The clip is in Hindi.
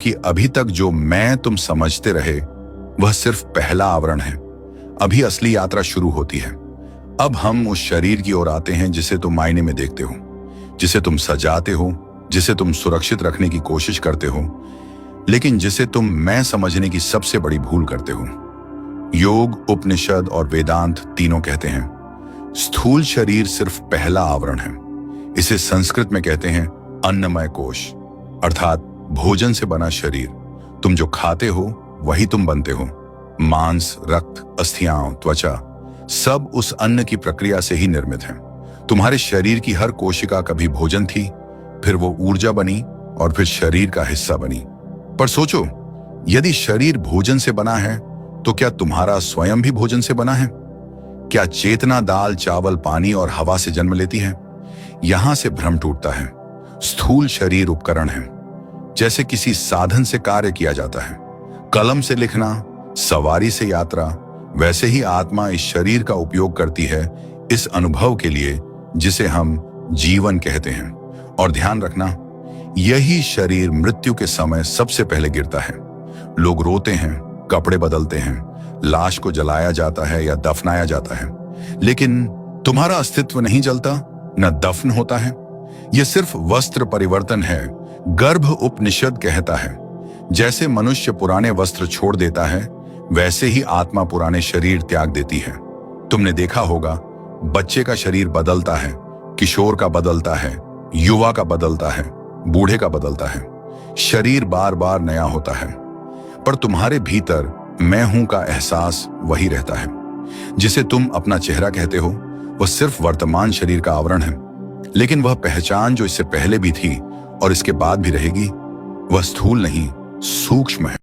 कि अभी तक जो मैं तुम समझते रहे वह सिर्फ पहला आवरण है। अभी असली यात्रा शुरू होती है। अब हम उस शरीर की ओर आते हैं जिसे तुम आईने में देखते हो, जिसे तुम सजाते हो, जिसे तुम सुरक्षित रखने की कोशिश करते हो, लेकिन जिसे तुम मैं समझने की सबसे बड़ी भूल करते हो। योग, उपनिषद और वेदांत तीनों कहते हैं स्थूल शरीर सिर्फ पहला आवरण है। इसे संस्कृत में कहते हैं अन्नमय कोश, अर्थात भोजन से बना शरीर। तुम जो खाते हो वही तुम बनते हो। मांस, रक्त, अस्थियां, त्वचा सब उस अन्न की प्रक्रिया से ही निर्मित है। तुम्हारे शरीर की हर कोशिका कभी भोजन थी, फिर वो ऊर्जा बनी और फिर शरीर का हिस्सा बनी। पर सोचो, यदि शरीर भोजन से बना है तो क्या तुम्हारा स्वयं भी भोजन से बना है? क्या चेतना दाल, चावल, पानी और हवा से जन्म लेती है? यहां से भ्रम टूटता है। स्थूल शरीर उपकरण है, जैसे किसी साधन से कार्य किया जाता है। कलम से लिखना, सवारी से यात्रा, वैसे ही आत्मा इस शरीर का उपयोग करती है इस अनुभव के लिए जिसे हम जीवन कहते हैं। और ध्यान रखना, यही शरीर मृत्यु के समय सबसे पहले गिरता है। लोग रोते हैं, कपड़े बदलते हैं, लाश को जलाया जाता है या दफनाया जाता है, लेकिन तुम्हारा अस्तित्व नहीं जलता, न दफन होता है। यह सिर्फ वस्त्र परिवर्तन है। गर्भ उपनिषद कहता है, जैसे मनुष्य पुराने वस्त्र छोड़ देता है, वैसे ही आत्मा पुराने शरीर त्याग देती है। तुमने देखा होगा, बच्चे का शरीर बदलता है, किशोर का बदलता है, युवा का बदलता है, बूढ़े का बदलता है। शरीर बार बार नया होता है, पर तुम्हारे भीतर मैं हूं का एहसास वही रहता है। जिसे तुम अपना चेहरा कहते हो वह सिर्फ वर्तमान शरीर का आवरण है, लेकिन वह पहचान जो इससे पहले भी थी और इसके बाद भी रहेगी, वह स्थूल नहीं, सूक्ष्म है।